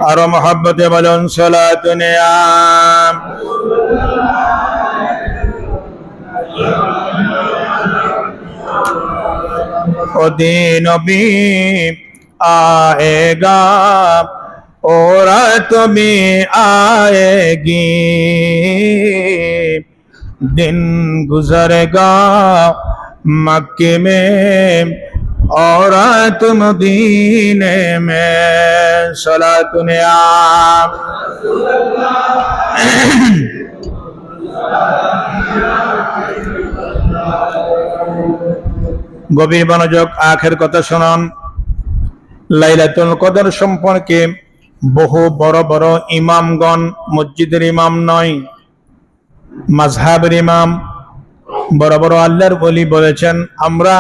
আর মহব্বতে বলুন সালাতু নিয়াম। ओ दिन भी आएगा और रात भी आएगी, दिन गुजरेगा मक्के में और रात मदीने में। सलातु नियाम। গভীর মনোযোগ, আখের কথা শুনুন। লাইলাতুল কদর সম্পর্কে বহু বড় বড় ইমামগণ, মসজিদের ইমাম নয়, মাযহাবের ইমাম, বড় বড় আল্লাহর ওলি বলেছেন, আমরা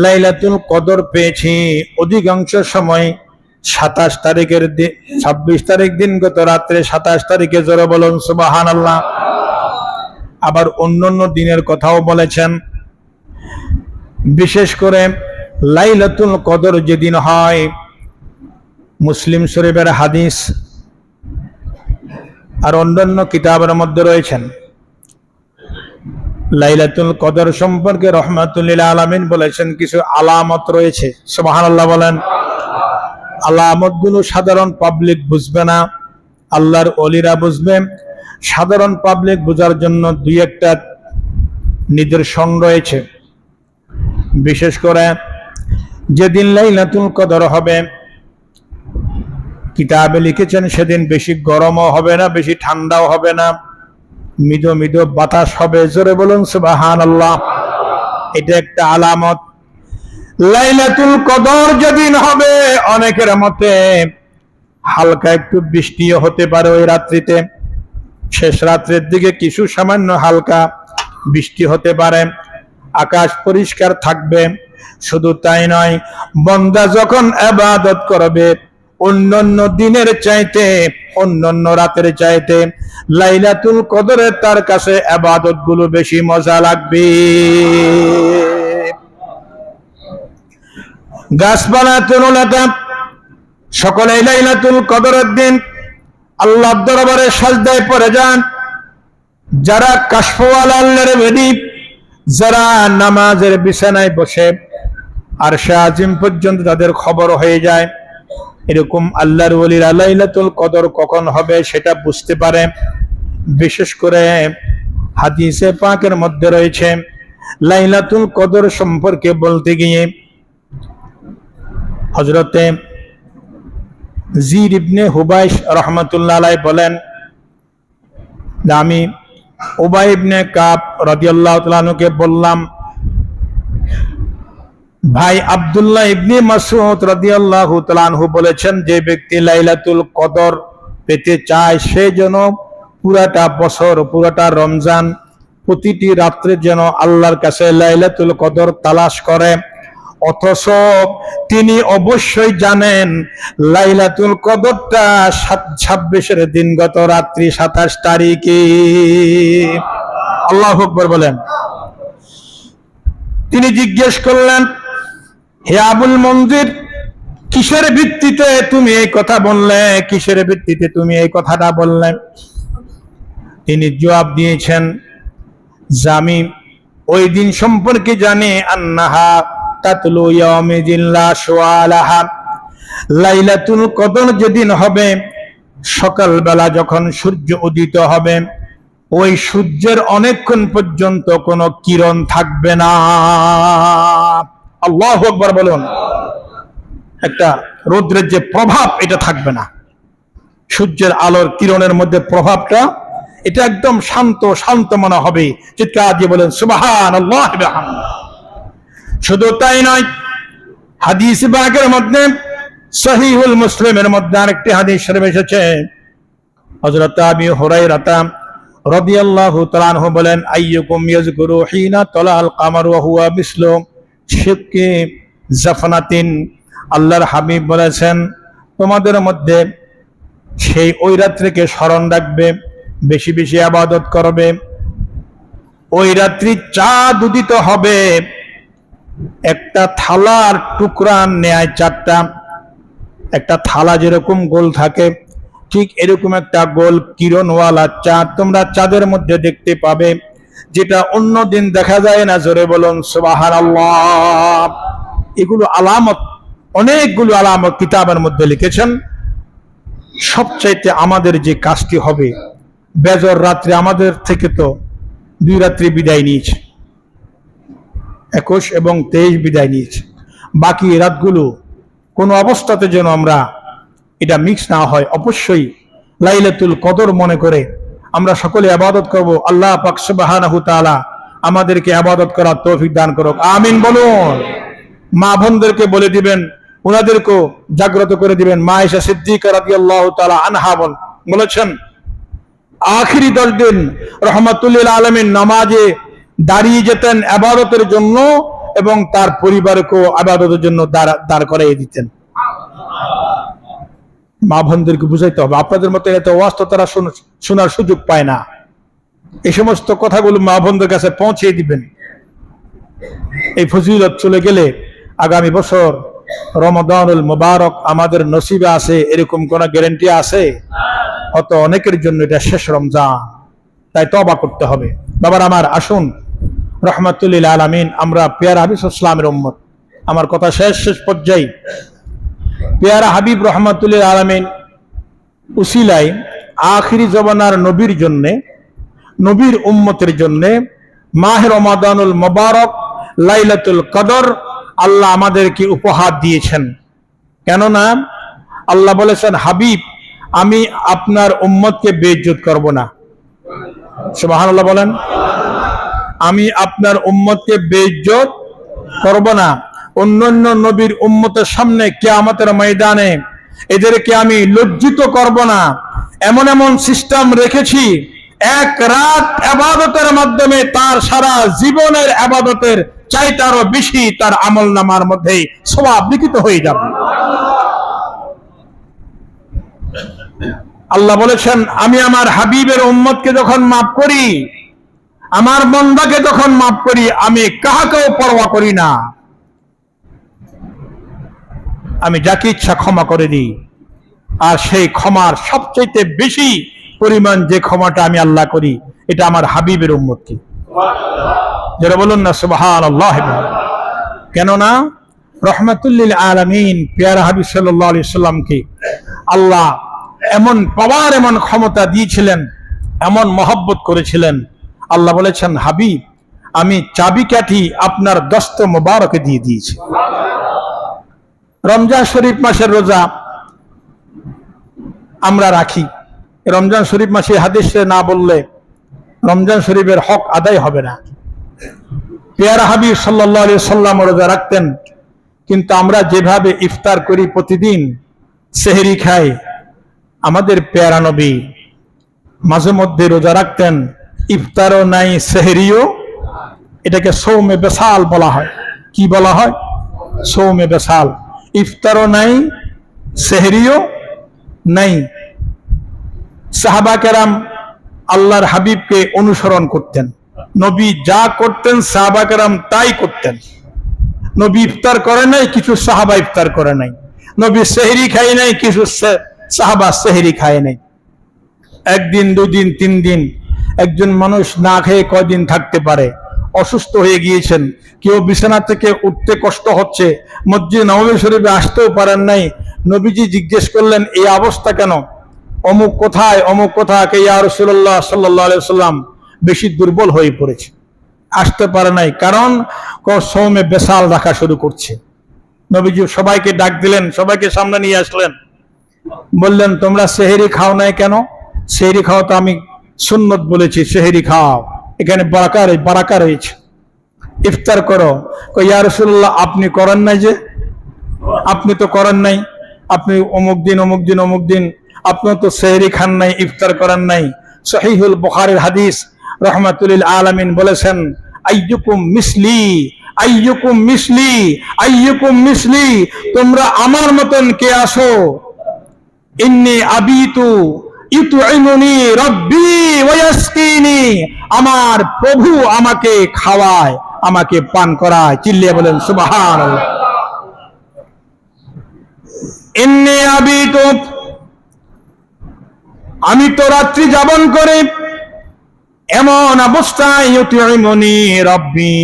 লাইলাতুল কদর পেয়েছি অধিকাংশ সময় 27 তারিখের 26 তারিখ দিনগত রাত্রে 27 তারিখে। জোরে বলুন সুবহানাল্লাহ। আবার অন্যান্য দিনের কথাও বলেছেন। বিশেষ করে লাইলাতুল কদর যেদিন হয়, মুসলিম শরীফের হাদিস আর অন্যান্য কিতাবের মধ্যে রয়েছেন। লাইলাতুল কদর সম্পর্কে রাহমাতুল লিল আলামিন বলেছেন কিছু আলামত রয়েছে। সুবহানাল্লাহ বলেন। আলামতগুলো সাধারণ পাবলিক বুঝবে না, আল্লাহর ওলিরা বুঝবে। সাধারণ পাবলিক বোঝার জন্য দুই একটা নিদর্শন রয়েছে। বিশেষ করে যেদিন লাইলাতুল কদর হবে, কিতাবে লিখেছেন সেদিন বেশি গরমও হবে না, বেশি ঠান্ডাও হবে না, মৃদু মৃদু বাতাস হবে। জোরে বলুন সুবহানাল্লাহ। এটা একটা আলামত। লাইলাতুল কদর যেদিন হবে, অনেকের মতে হালকা একটু বৃষ্টিও হতে পারে ওই রাত্রিতে, শেষ রাত্রের দিকে কিছু সামান্য হালকা বৃষ্টি হতে পারে, আকাশ পরিষ্কার থাকবে। শুধু তাই নয়, বান্দা যখন ইবাদত করবে অন্যান্য দিনের চাইতে, অন্যান্য রাতের চাইতে লাইলাতুল কদরে তার কাছে ইবাদত গুলো বেশি মজা লাগবে। গাছপালা তরুলতা সকলে লাইলাতুল কদরের দিন আল্লাহর দরবারে সাজদায় পড়ে যান। যারা কাশফওয়ালা আল্লাহর ওলি, যারা নামাজের বিছানায় বসে আরশে আজিম পর্যন্ত তাদের খবর হয়ে যায়। এরকম আল্লাহর ওলিরা লাইলাতুল কদর কখন হবে সেটা বুঝতে পারে। বিশেষ করে হাদিসে পাকের মধ্যে রয়েছে লাইলাতুল কদর সম্পর্কে বলতে গিয়ে হযরতে জির ইবনে হুবাইশ রাহমাতুল্লাহ আলাইহি বলেন, আমি উবাই ইবনে কাব রাদিয়াল্লাহু তাআলা আনহুকে বললাম, ভাই আব্দুল্লাহ ইবনে মাসউদ রাদিয়াল্লাহু তাআলা আনহু বলেছেন, যে ব্যক্তি লাইলাতুল কদর পেতে চায় সে যেন পুরাটা বছর, পুরাটা রমজান, প্রতিটি রাত্রে যেন আল্লাহর কাছে লাইলাতুল কদর তালাশ করে। অথচ তিনি অবশ্যই জানেন লাইলাতুল কদরটা 26 দিনগত রাত্রি 27 তারিখে। আল্লাহু আকবার বলেন। তিনি জিজ্ঞেস করলেন, হে আবুল মনজির, কিসের ভিত্তিতে তুমি এই কথা বললে, কিসের ভিত্তিতে তুমি এই কথাটা বললে? তিনি জবাব দিয়েছেন যে আমি ওই দিন সম্পর্কে জানি, আন্নাহা তাতলু ইয়াউমিদিন লা শুআলাহা, লাইলাতুল কদর যেদিন হবে সকালবেলা যখন সূর্য উদিত হবে, ওই সূর্যের অনেকক্ষণ পর্যন্ত কোনো কিরণ থাকবে না। আল্লাহু আকবার বলুন। একটা রৌদ্রের যে প্রভাব এটা থাকবে না, সূর্যের আলোর কিরণের মধ্যে প্রভাবটা এটা একদম শান্ত শান্ত মনে হবে। চিৎকার দিয়ে বলেন সুবহানাল্লাহ ওয়া বিহামদিহি। শুধু তাই নয়, হাদিস পাকের মধ্যে সহিহুল মুসলিমের মধ্যে আরেকটি হাদিস শরীফ এসেছে, হযরত আবু হুরায়রা রাদিয়াল্লাহু তাআলা আনহু বলেন, আইয়ুকুম ইয়াযকুরু হিনা তালাল কামার ওয়া হুয়া মিসলু শিক্কি জাফনাতিন। আল্লাহর হাবিব বলেছেন, তোমাদের মধ্যে সেই ওই রাত্রিকে স্মরণ রাখবে, বেশি বেশি ইবাদত করবে। ওই রাত্রি চাঁদ উদিত হবে একটা থালার টুকরা ন্যায়, চারটা একটা থালা যেরকম গোল থাকে, ঠিক এরকম একটা গোল কিরণওয়ালা চাঁদ তোমরা চাঁদের মধ্যে দেখতে পাবে, যেটা অন্য দিন দেখা যায় না। জোরে বলুন সুবহানাল্লাহ। এগুলো আলামত, অনেকগুলো আলামত কিতাবের মধ্যে লিখেছেন। সবচাইতে আমাদের যে কাজটি হবে, বেজর রাত্রে আমাদের থেকে তো 2 রাত্রি বিদায় নিয়েছে, 21 এবং 23 বিদায় নিয়েছে। বাকি রাতগুলো কোনো অবস্থাতে যেন আমরা এটা মিক্স না হয়। অবশ্যই লাইলাতুল কদর মনে করে আমরা সকলে ইবাদত করব। আল্লাহ পাক সুবহানাহু তাআলা আমাদেরকে ইবাদত করার তৌফিক দান করুক, আমিন বলুন। মা বোনদেরকে বলে দিবেন, ওনাদেরকেও জাগ্রত করে দিবেন। মা আয়েশা সিদ্দিকা রাদিয়াল্লাহু তাআলা আনহা বলেছেন, আখিরি 10 দিন রাহমাতুল লিল আলামিন নামাজে দাঁড়িয়ে যেতেন ইবাদতের জন্য এবং তার পরিবারকেও ইবাদতের জন্য দাঁড় করাইয়ে দিতেন। মা বোনদেরকে বুঝাইতে হবে, আপনাদের মতো এত ওয়াজ তো তারা শোনার সুযোগ পায় না। এই সমস্ত কথাগুলো মা বোনদের কাছে পৌঁছে দিবেন। এই ফজিলত চলে গেলে আগামী বছর রমাদানুল মুবারক আমাদের নসিবে আছে এরকম কোন গ্যারান্টি আছে? হয়তো অনেকের জন্য এটা শেষ রমজান, তাই তওবা করতে হবে। বাবার আমার, আসুন রাহমাতুল লিল আলামিন, আমরা পেয়ারা হাবিব ইসলামের উম্মত। আমার কথা শেষ পর্যায়ে, পেয়ারা হাবিব রাহমাতুল লিল আলামিন উসিলায় আখিরি জমানার নবীর জন্য, নবীর উম্মতের জন্য মাহে রমাদানুল মুবারক লাইলাতুল কদর আল্লাহ আমাদেরকে উপহার দিয়েছেন। কেননা আল্লাহ বলেছেন, হাবিব আমি আপনার উম্মতকে বেইজ্জত করব না। সুবহানাল্লাহ বলেন, আমি আপনার উম্মতকে বেইজ্জত করব না। অন্যান্য নবীর উম্মতের সামনে কিয়ামতের ময়দানে এদেরকে আমি লজ্জিত করব না। এমন এমন সিস্টেম রেখেছি, এক রাত ইবাদতের মাধ্যমে তার সারা জীবনের ইবাদতের চাইতে আরো বেশি তার আমলনামার মধ্যে সওয়াব লিখিত হয়ে যাবে। আল্লাহ বলেছেন, আমি আমার হাবিবের উম্মতকে যখন মাফ করি, আমার বান্দাকে যখন মাফ করি, আমি কাহাকেও পরোয়া করি না। আমি যাকে ইচ্ছা ক্ষমা করে দিই। আর সেই ক্ষমার সবচেয়ে বেশি পরিমাণ যে ক্ষমাটা আমি আল্লাহ করি, এটা আমার হাবিবের উম্মতকে। যারা বলুন না সুবহানাল্লাহ। কেননা রাহমাতুল লিল আলামিন পেয়ারা হাবিব সাল্লাল্লাহু আলাইহি সাল্লামকে আল্লাহ এমন পাওয়ার, এমন ক্ষমতা দিয়েছিলেন, এমন মহব্বত করেছিলেন। আল্লাহ বলেছেন, হাবিব আমি চাবিকাঠি আপনার দস্ত মোবারকে দিয়ে দিয়েছি। রমজান শরীফ মাসের রোজা আমরা রাখি। রমজান শরীফ মাসে হাদিসে না বললে রমজান শরীফের হক আদায় হবে না। পেয়ারা হাবিব সাল্লাল্লাহু আলাইহি সাল্লাম রোজা রাখতেন, কিন্তু আমরা যেভাবে ইফতার করি, প্রতিদিন সেহরি খাই, আমাদের পেয়ারা নবী মাঝে মধ্যে রোজা রাখতেন, ইফতারও নাই সেহরিও। এটাকে সৌমে বেসাল বলা হয়। কি বলা হয়? সৌমে বেসাল। ইফতারও নাই, সেহরিও নাই। সাহাবা কেরাম আল্লাহর হাবিবকে অনুসরণ করতেন। নবী যা করতেন সাহাবা কেরাম তাই করতেন। নবী ইফতার করে নাই, কিছু সাহাবা ইফতার করে নাই। নবী সেহরি খায় নাই, কিছু সাহাবা সেহরি খায় নাই। একদিন, 2 দিন, 3 দিন একজন মানুষ না খেয়ে কয়দিন থাকতে পারে? অসুস্থ হয়ে গিয়েছেন, কেউ বিছানা থেকে উঠতে কষ্ট হচ্ছে, মসজিদ নববী শরীফে আসতেও পারেন নাই। নবীজি জিজ্ঞেস করলেন, এই অবস্থা কেন? অমুক কোথায়, অমুক কোথায়? ইয়া রাসূলুল্লাহ সাল্লাল্লাহু আলাইহি ওয়াসাল্লাম বেশি দুর্বল হয়ে পড়েছে, আসতে পারে নাই। কারণ সৌমে বেসাল রাখা শুরু করছে। নবীজি সবাইকে ডাক দিলেন, সবাইকে সামনে নিয়ে আসলেন, বললেন, তোমরা সেহরি খাও নাই কেন? সেহরি খাও তো আমি সুন্নত বলেছি, সেহরি খাও, এখানে বারাকা রয়েছে, ইফতার করো। ইয়া রাসূলুল্লাহ আপনি করেন নাই যে? আপনি তো করেন নাই, আপনি অমুক দিন অমুক দিন অমুক দিন আপনি তো সেহরি খান নাই, ইফতার করেন নাই। সহিহুল বুখারীর হাদিস। রাহমাতুল লিল আলামিন বলেছেন, আইয়ুকুম মিসলি, আইয়ুকুম মিসলি, আইয়ুকুম মিসলি, তোমরা আমার মতন কে আসো? ইন্নী আবিতু ইউতইমুনি রাব্বি ওয়া ইয়াসকিনি, আমার প্রভু আমাকে খাওয়ায়, আমাকে পান করায়। চিল্লিয়ে বলেন সুবহানাল্লাহ। ইন্নী আবিতু, আমি তো রাত্রি যাপন করি, এমন অবস্থায় ইউতিউমুনি রাব্বি,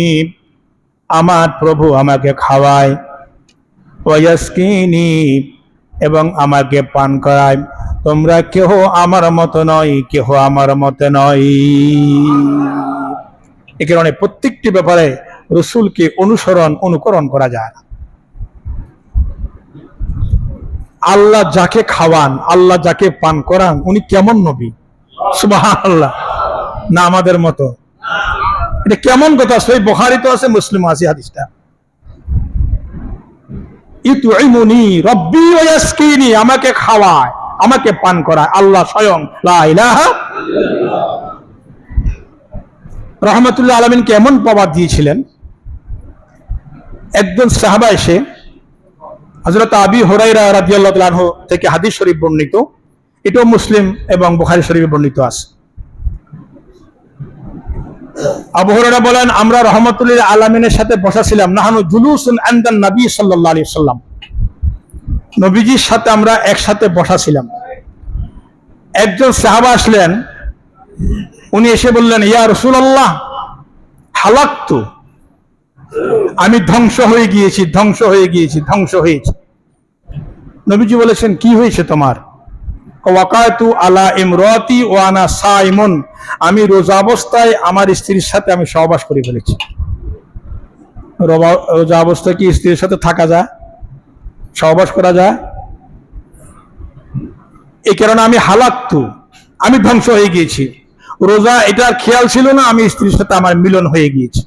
আমার প্রভু আমাকে খাওয়ায়, ওয়াসকিনি, এবং আমাকে পান করায়। তোমরা কেহ আমার মত নয়, কেহ আমার মতে নয়। এ কারণে প্রত্যেকটি ব্যাপারে রাসূলকে অনুকরণ করা যায় না। আল্লাহ যাকে খাওয়ান, আল্লাহ যাকে পান করান, উনি কেমন নবী? সুবহানাল্লাহ। না আমাদের মতো? এটা কেমন কথা? সহিহ বুখারীতে আছে, মুসলিমে আছে হাদিসটা। ইউতিউমুনি রাব্বি ওয়া ইয়াসকিনি, আমাকে খাওয়ায়, আমাকে পান করায় আল্লাহ স্বয়ং। লা ইলাহা ইল্লাল্লাহ। রাহমাতুল্লাহ আলামিনকে এমন প্রবাদ দিয়েছিলেন, একজন সাহাবা এসে, হযরত আবী হুরায়রা রাদিয়াল্লাহু তাআলা আনহু থেকে হাদিস শরীফ বর্ণিত, এটাও মুসলিম এবং বুখারী শরীফে বর্ণিত আছে। আবু হুরায়রা বলেন, আমরা রাহমাতুল্লাহ আলামিনের সাথে বসা ছিলাম, নাহানু জুলুসুন ইনদান নবী সাল্লাল্লাহু আলাইহি ওয়াসাল্লাম, নবীজির সাথে আমরা একসাথে বসা ছিলাম। একজন সাহাবা আসলেন, উনি এসে বললেন, ইয়া রাসূলুল্লাহ, হালাকতু, আমি ধ্বংস হয়ে গিয়েছি, ধ্বংস হয়ে গিয়েছি, ধ্বংস হয়েছি। নবীজি বলেছেন, কি হয়েছে তোমার? ওয়াকাতু আলা ইমরাতি ওয়া আনা সাইমুন, আমি রোজা অবস্থায় আমার স্ত্রীর সাথে আমি সহবাস করে ফেলেছি। রোজা অবস্থায় কি স্ত্রীর সাথে থাকা যায়? সহবাস করা যায়? এই কারণে আমি হালাকতু, আমি ধ্বংস হয়ে গিয়েছি। রোজা এটার খেয়াল ছিল না, আমি স্ত্রীর সাথে আমার মিলন হয়ে গিয়েছে।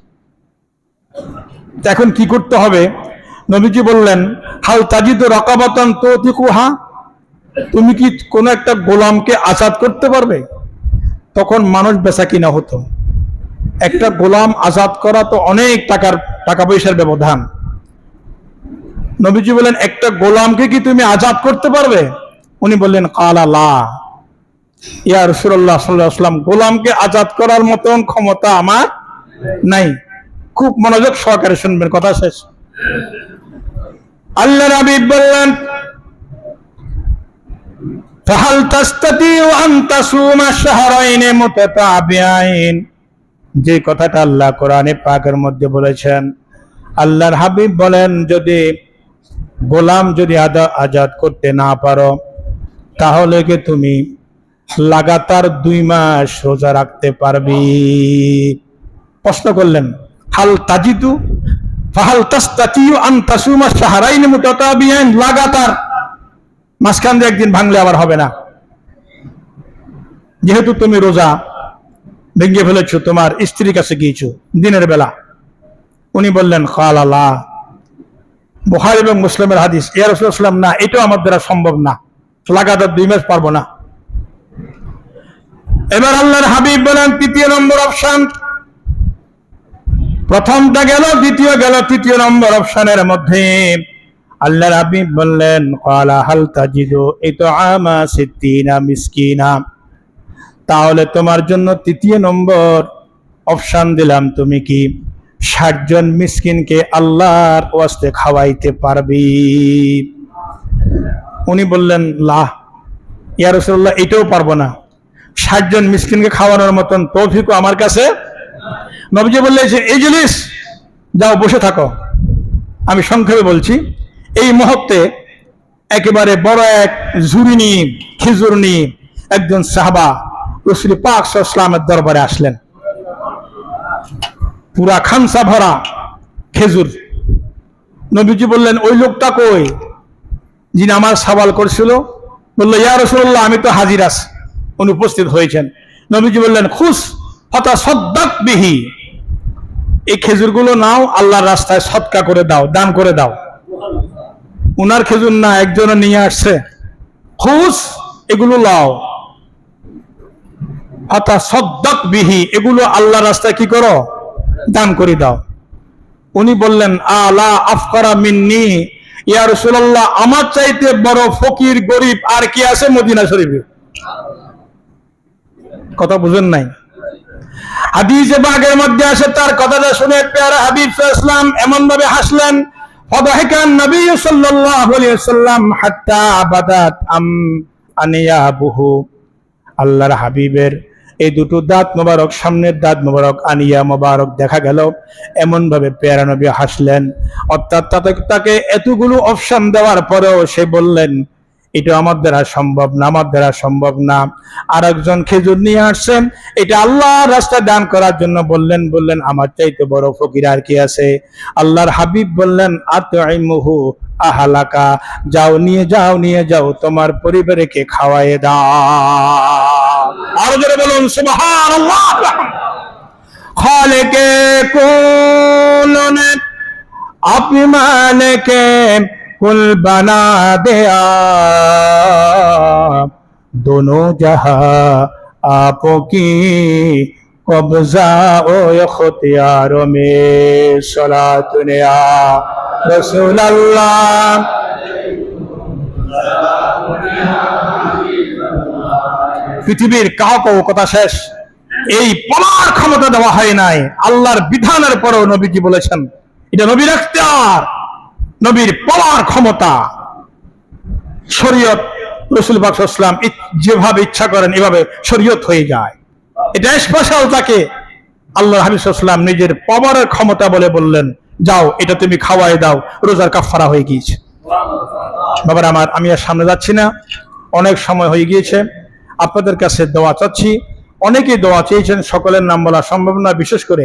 এখন কি করতে হবে? নবীজি বললেন, হাল তাজিদু রাকাবাতান তুতিকুহা, তুমি কি কোন একটা গোলামকে আজাদ করতে পারবে? তখন মানুষ বেচা কিনা হতো, একটা গোলাম আজাদ করা তো অনেক টাকা পয়সার ব্যবধান। নবীজি বলেন, একটা গোলামকে কি তুমি আজাদ করতে পারবে? উনি বললেন, ক্বালা লা, ইয়া রাসূলুল্লাহ সাল্লাল্লাহু আলাইহি ওয়াসাল্লাম, গোলামকে আজাদ করার মতন ক্ষমতা আমার নাই। খুব মনোযোগ সহকারে শুনবেন, কথা শেষ। আল্লাহর হাবিব বললেন, ফাহাল তাস্তাতিউ আন তাসুমা শাহরাইন মুতাতাবিআইন, যে কথাটা আল্লাহ কোরআনে পাকের মধ্যে বলেছেন, আল্লাহর হাবিব বলেন, যদি গোলাম যদি আজাদ করতে না পারো, তাহলে কি তুমি লাগাতার 2 মাস রোজা রাখতে পারবি? প্রশ্ন করলেন, হাল তাজিদু ফাহাল তাস্তাতিউ আন তাসুমা শাহরাইন মুতাতাবিআইন, লাগাতার, মাঝখান দিয়ে একদিন ভাঙলে আবার হবে না। যেহেতু তুমি রোজা ভেঙে ফেলেছো, তোমার স্ত্রীর কাছে গিয়েছো দিনের বেলা। উনি বললেন, ক্বালা লা, বুখারী এবং মুসলিমের হাদিস, ইয়া রাসূলুল্লাহ, না, এটাও আমার দ্বারা সম্ভব না, লাগাতার 2 মাস পারবো না। এবার আল্লাহর হাবিব বলেন, 3 নম্বর অপশন, প্রথমটা গেল, দ্বিতীয় গেল, 3 নম্বর অপশনের মধ্যে আল্লাহর হাবিব বললেন, ক্বালা হাল তাজিদু ইতআমা 60 মিসকিনা, তাহলে তোমার জন্য 3 নম্বর অপশন দিলাম, তুমি কি 60 জন মিসকিনকে আল্লাহর ওয়াস্তে খাওয়াইতে পারবি? উনি বললেন, লা, ইয়া রাসূলুল্লাহ, এটাও পারবো না, 60 জন মিসকিনকে খাওয়ানোর মতন তৌফিকও আমার কাছে। নবীজি বললেন, ইজলিস, যাও বসে থাকো। আমি সংক্ষেপে বলছি, এই মুহূর্তে একেবারে বড় এক ঝুড়ি নিয়ে, খেজুর নিয়ে একজন সাহাবা রাসূল পাক সাল্লাল্লাহু আলাইহি ওয়াসাল্লামের দরবারে আসলেন, পুরা খানসা ভরা খেজুর। নবীজি বললেন, ওই লোকটা কই, যিনি আমার সওয়াল করছিল? বলল, ইয়া রাসূলুল্লাহ, আমি তো হাজির আছি। উনি উপস্থিত হয়েছেন। নবীজি বললেন, খুস ফাতাসাদদাক বিহি, এই খেজুরগুলো নাও, আল্লাহর রাস্তায় সদকা করে দাও, দান করে দাও। উনার খেজুর না, একজনে নিয়ে আসছে, খুস, এগুলো লাও, ফাতাসাদদাক বিহি, এগুলো আল্লাহর রাস্তায় কি করো, দান করে দাও। উনি বললেন, আলা আফকারা মিন্নি, ইয়া রাসূলুল্লাহ, আমার চাইতে বড় ফকির গরিব আর কি আছে মদিনা শরীফে? কথা বুঝেন নাই? হাদিসে পাকের মধ্যে আসে, তার কথাটা শুনে প্যারা হাবিব সাল্লাল্লাহু আলাইহি ওয়াসাল্লাম এমন ভাবে হাসলেন, فضحك النبي صلى الله عليه وسلم حتى بدت أنيابه আল্লাহর হাবিবের এই দুটো দাঁত মোবারক, সামনের দাঁত মোবারক, আনিয়া মোবারক দেখা গেল। এমন ভাবে পেয়ারা নবী হাসলেন, অর্থাৎ তাকে এতগুলো অপশন দেওয়ার পরেও সে বললেন এটা আমার দ্বারা সম্ভব না, আমার দ্বারা সম্ভব না। আর একজন খেজুর নিয়ে আসছেন, এটা আল্লাহর রাস্তায় দান করার জন্য বললেন আমার চাইতে বড় ফকির আর কি আছে? আল্লাহর হাবিব বললেন আতইমুহু আহলাকা, যাও নিয়ে যাও তোমার পরিবারকে খাওয়ায়ে দাও। আর জোরে বলুন সুবহানাল্লাহ। খালিকে কোন নে আপনি মালিকে कुल बना दिया, दोनों जहां आपो की कब्जा ओ इख्तियारों में सलातुन या रसूल अल्लाह। পৃথিবীর কাউকে কথা শেষ, এই বলার ক্ষমতা দেওয়া হয় নাই। আল্লাহর বিধানের পরেও নবীজি বলেছেন এটা নবীর ইখতিয়ার, নবীর বলার ক্ষমতা। শরীয়ত রাসূল পাক সাল্লাল্লাহু আলাইহি ওয়াসাল্লাম যেভাবে ইচ্ছা করেন এভাবে শরীয়ত হয়ে যায়। এটা স্পেশাল, তাকে আল্লাহর হাবিব সাল্লাল্লাহু আলাইহি ওয়াসাল্লাম নিজের পাওয়ারের ক্ষমতা বলে বললেন যাও এটা তুমি খাওয়াই দাও, রোজার কাফারা হয়ে গিয়েছে। বাবার আমার, আমি আর সামনে যাচ্ছি না, অনেক সময় হয়ে গিয়েছে। আপনাদের কাছে দোয়া চাচ্ছি, অনেকেই দোয়া চেয়েছেন, সকলের নাম বলা সম্ভব না। বিশেষ করে